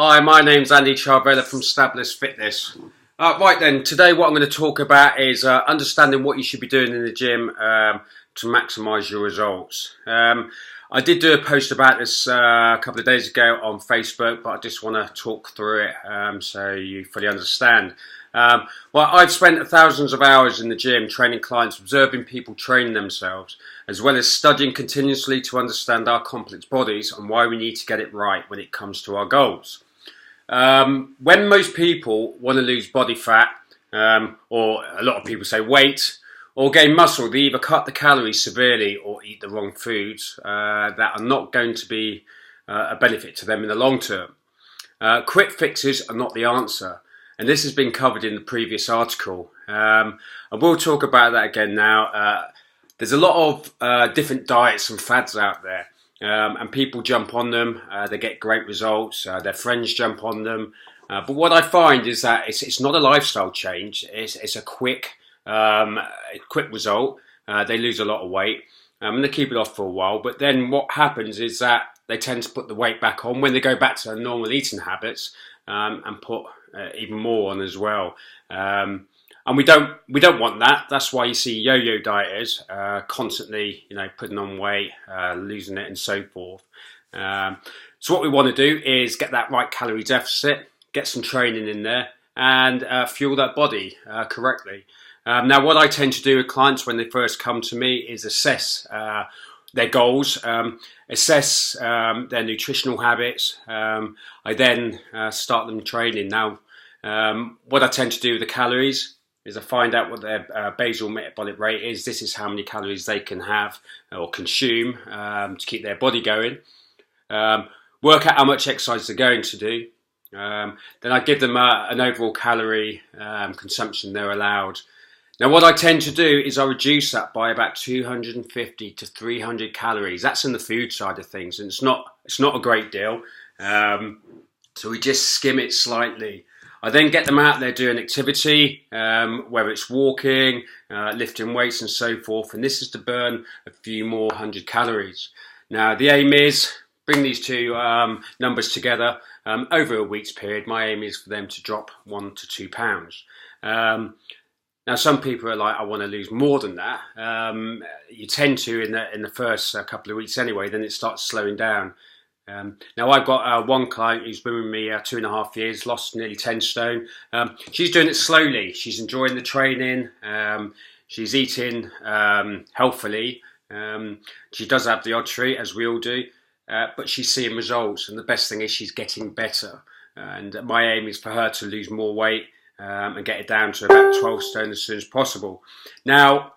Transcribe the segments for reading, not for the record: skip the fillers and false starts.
Hi, my name's Andy Charvella from Stablis Fitness. Right then, today what I'm going to talk about is understanding what you should be doing in the gym to maximise your results. I did do a post about this a couple of days ago on Facebook, but I just want to talk through it so you fully understand. Well, I've spent thousands of hours in the gym training clients, observing people train themselves, as well as studying continuously to understand our complex bodies and why we need to get it right when it comes to our goals. When most people want to lose body fat, or a lot of people say weight, or gain muscle, they either cut the calories severely or eat the wrong foods that are not going to be a benefit to them in the long term. Quick fixes are not the answer, and this has been covered in the previous article. I will talk about that again now. There's a lot of different diets and fads out there, and people jump on them. They get great results. Their friends jump on them. But what I find is that it's not a lifestyle change. It's a quick result. They lose a lot of weight and they keep it off for a while. But then what happens is that they tend to put the weight back on when they go back to their normal eating habits and put even more on as well. And we don't want that. That's why you see yo-yo dieters constantly, putting on weight, losing it, and so forth. So what we want to do is get that right calorie deficit, get some training in there, and fuel that body correctly. Now, what I tend to do with clients when they first come to me is assess their goals, assess their nutritional habits. I then start them training. Now, what I tend to do with the calories is I find out what their basal metabolic rate is. This is how many calories they can have or consume to keep their body going. Work out how much exercise they're going to do. Then I give them an overall calorie consumption they're allowed. Now, what I tend to do is I reduce that by about 250 to 300 calories. That's in the food side of things, and it's not a great deal. So we just skim it slightly. I then get them out there doing activity, whether it's walking, lifting weights and so forth, and this is to burn a few more 100 calories. Now, the aim is bring these two numbers together over a week's period. My aim is for them to drop 1 to 2 pounds. Now, some people are like, I want to lose more than that. You tend to in the first couple of weeks anyway, then it starts slowing down. Now, I've got one client who's been with me 2.5 years, lost nearly 10 stone. She's doing it slowly. She's enjoying the training. She's eating healthily. She does have the odd treat, as we all do, but she's seeing results. And the best thing is she's getting better. And my aim is for her to lose more weight and get it down to about 12 stone as soon as possible. Now,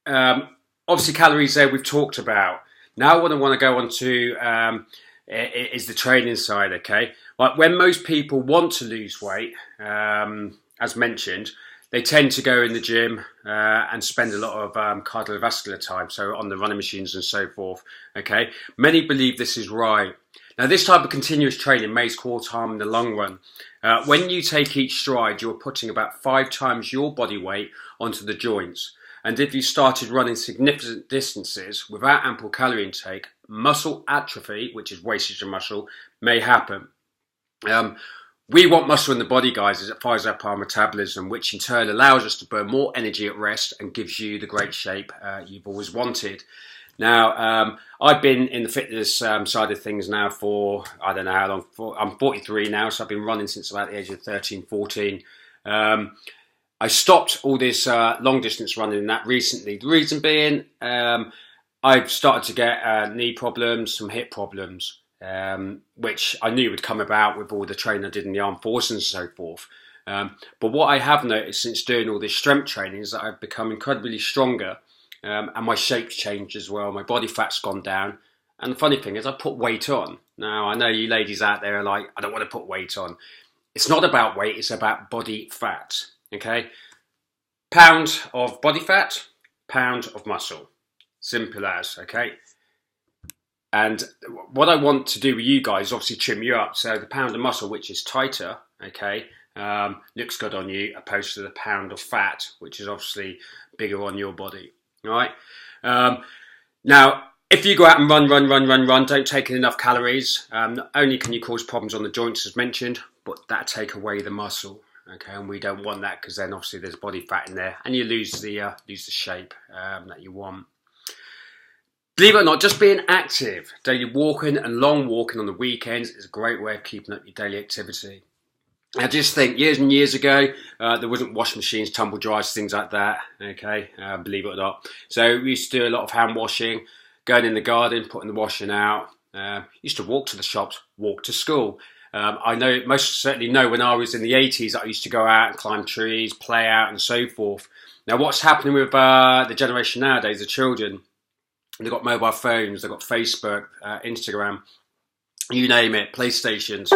obviously calories there we've talked about. Now what I want to go on to is the training side, okay? Like when most people want to lose weight, as mentioned, they tend to go in the gym and spend a lot of cardiovascular time, so on the running machines and so forth, okay? Many believe this is right. Now, this type of continuous training may cause harm in the long run. When you take each stride, you're putting about 5 times your body weight onto the joints. And if you started running significant distances without ample calorie intake, muscle atrophy, which is wastage of muscle, may happen. We want muscle in the body, guys, as it fires up our metabolism, which in turn allows us to burn more energy at rest and gives you the great shape you've always wanted. Now, I've been in the fitness side of things now for, I don't know how long, I'm 43 now, so I've been running since about the age of 13, 14. I stopped all this long distance running and that recently. The reason being, I've started to get knee problems, some hip problems, which I knew would come about with all the training I did in the armed forces and so forth. But what I have noticed since doing all this strength training is that I've become incredibly stronger, and my shape's changed as well. My body fat's gone down. And the funny thing is I put weight on. Now, I know you ladies out there are like, I don't want to put weight on. It's not about weight, it's about body fat. Okay, pound of body fat, pound of muscle, simple as. Okay, and what I want to do with you guys is obviously trim you up. So the pound of muscle, which is tighter, okay, looks good on you, opposed to the pound of fat, which is obviously bigger on your body. All right. Now, If you go out and run, don't take in enough calories. Not only can you cause problems on the joints as mentioned, but that take away the muscle. Okay, and we don't want that because then obviously there's body fat in there, and you lose the shape that you want. Believe it or not, just being active, daily walking and long walking on the weekends is a great way of keeping up your daily activity. I just think years and years ago, there wasn't washing machines, tumble dryers, things like that. Okay, believe it or not. So we used to do a lot of hand washing, going in the garden, putting the washing out. Used to walk to the shops, walk to school. I know, most certainly know, when I was in the 80s, I used to go out and climb trees, play out and so forth. Now what's happening with the generation nowadays, the children, they've got mobile phones, they've got Facebook, Instagram, you name it, PlayStations.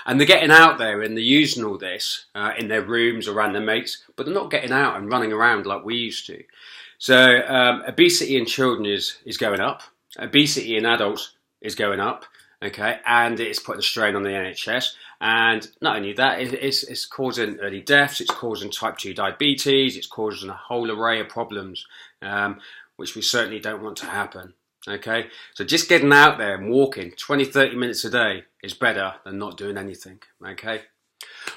And they're getting out there and they're using all this in their rooms or around their mates, but they're not getting out and running around like we used to. So obesity in children is going up. Obesity in adults is going up. Okay, and it's putting a strain on the NHS, and not only that, it's causing early deaths, it's causing type 2 diabetes, it's causing a whole array of problems, which we certainly don't want to happen. Okay, so just getting out there and walking 20-30 minutes a day is better than not doing anything. Okay,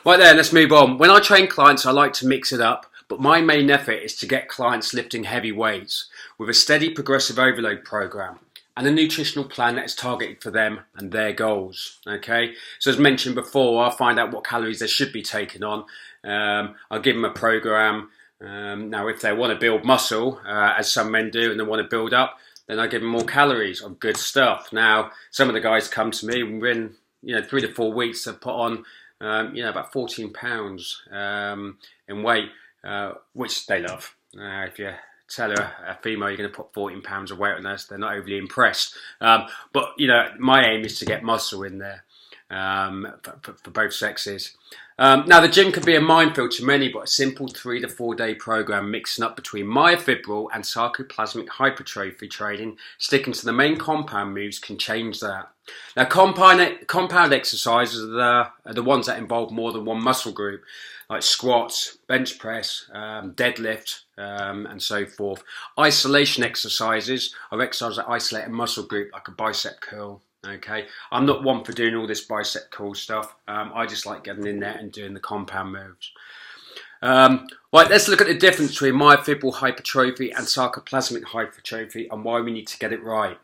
right then, let's move on. When I train clients, I like to mix it up, but my main effort is to get clients lifting heavy weights with a steady progressive overload program and a nutritional plan that is targeted for them and their goals. Okay, so as mentioned before, I'll find out what calories they should be taking on. I'll give them a program. Now, if they want to build muscle, as some men do, and they want to build up, then I give them more calories of good stuff. Now, some of the guys come to me within 3 to 4 weeks to put on about 14 pounds in weight, which they love. If you tell a female you're going to put 14 pounds of weight on us, they're not overly impressed. But my aim is to get muscle in there for both sexes. Now, the gym can be a minefield to many, but a simple 3 to 4 day program mixing up between myofibrillar and sarcoplasmic hypertrophy training, sticking to the main compound moves, can change that. Now, compound exercises are the ones that involve more than one muscle group, like squats, bench press, deadlift, and so forth. Isolation exercises are exercises that isolate a muscle group, like a bicep curl. Okay, I'm not one for doing all this bicep curl stuff. I just like getting in there and doing the compound moves. Right, let's look at the difference between myofibrillar hypertrophy and sarcoplasmic hypertrophy and why we need to get it right.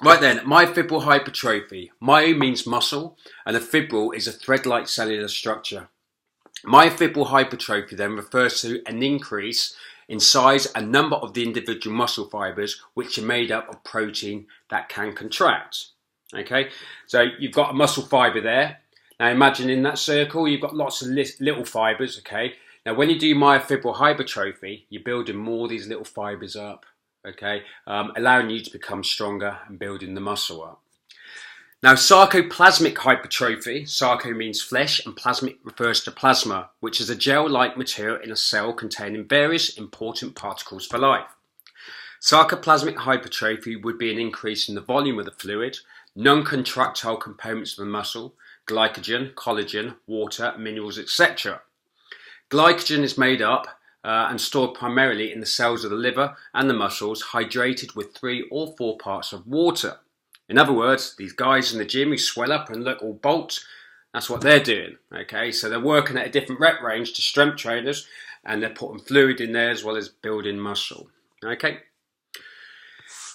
Right then, myofibrillar hypertrophy. Myo means muscle, and a fibril is a thread-like cellular structure. Myofibrillar hypertrophy then refers to an increase in size and number of the individual muscle fibers, which are made up of protein that can contract. Okay, so you've got a muscle fiber there. Now imagine in that circle, you've got lots of little fibers. Okay, now when you do myofibrillar hypertrophy, you're building more of these little fibers up. Okay, allowing you to become stronger and building the muscle up. Now, sarcoplasmic hypertrophy, sarco means flesh and plasmic refers to plasma, which is a gel-like material in a cell containing various important particles for life. Sarcoplasmic hypertrophy would be an increase in the volume of the fluid, non-contractile components of the muscle, glycogen, collagen, water, minerals, etc. Glycogen is made up and stored primarily in the cells of the liver and the muscles, hydrated with 3 or 4 parts of water. In other words, these guys in the gym who swell up and look all bulked, that's what they're doing. Okay, so they're working at a different rep range to strength trainers, and they're putting fluid in there as well as building muscle. Okay,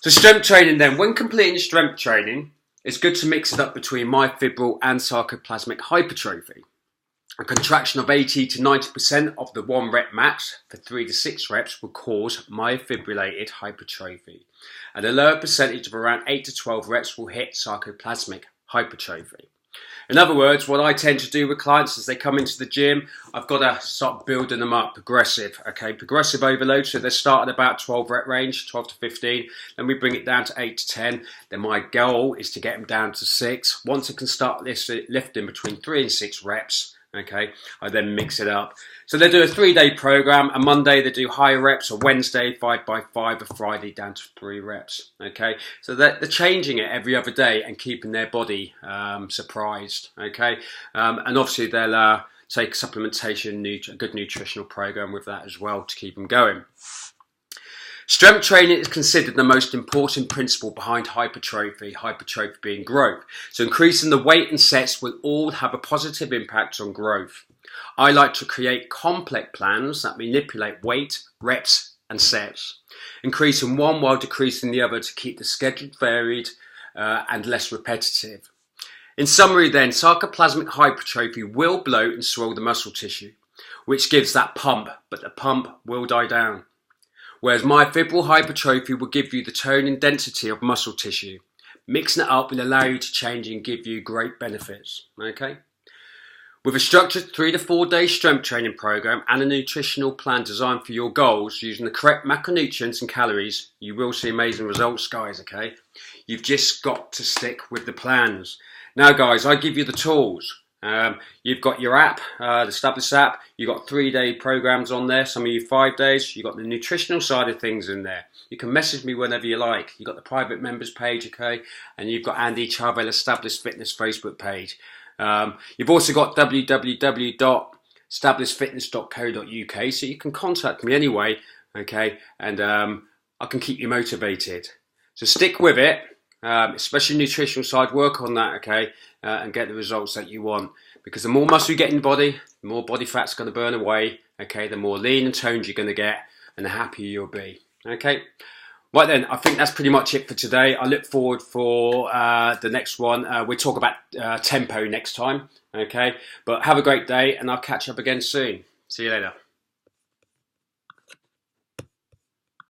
so strength training then. When completing strength training, it's good to mix it up between myofibrillar and sarcoplasmic hypertrophy. A contraction of 80 to 90% of the 1 rep max for 3 to 6 reps will cause myofibrillated hypertrophy, and a lower percentage of around 8 to 12 reps will hit sarcoplasmic hypertrophy. In other words, what I tend to do with clients as they come into the gym, I've got to start building them up progressive. Okay, progressive overload. So they start at about 12 rep range, 12 to 15. Then we bring it down to 8 to 10. Then my goal is to get them down to 6. Once I can start lifting between 3 and 6 reps, okay, I then mix it up. So they do a 3-day program. A Monday they do higher reps, a Wednesday 5 by 5, a Friday down to 3 reps. Okay, so they're changing it every other day and keeping their body surprised. Okay, and obviously they'll take supplementation, a good nutritional program with that as well to keep them going. Strength training is considered the most important principle behind hypertrophy being growth. So increasing the weight and sets will all have a positive impact on growth. I like to create complex plans that manipulate weight, reps and sets, increasing one while decreasing the other to keep the schedule varied and less repetitive. In summary then, sarcoplasmic hypertrophy will bloat and swell the muscle tissue, which gives that pump, but the pump will die down. Whereas myofibrillar hypertrophy will give you the tone and density of muscle tissue. Mixing it up will allow you to change and give you great benefits. Okay? With a structured 3 to 4 day strength training program and a nutritional plan designed for your goals using the correct macronutrients and calories, you will see amazing results, guys, okay? You've just got to stick with the plans. Now, guys, I give you the tools. You've got your app, the Established app. You've got 3-day programs on there, some of you 5 days. You've got the nutritional side of things in there. You can message me whenever you like. You've got the private members page, okay? And you've got Andy Charvel Established Fitness Facebook page. You've also got www.establishedfitness.co.uk, so you can contact me anyway, okay? And I can keep you motivated. So stick with it. Especially nutritional side, work on that, okay, and get the results that you want. Because the more muscle you get in the body, the more body fat's going to burn away, okay, the more lean and toned you're going to get, and the happier you'll be, okay. Right then, I think that's pretty much it for today. I look forward for the next one. We'll talk about tempo next time, okay. But have a great day, and I'll catch up again soon. See you later.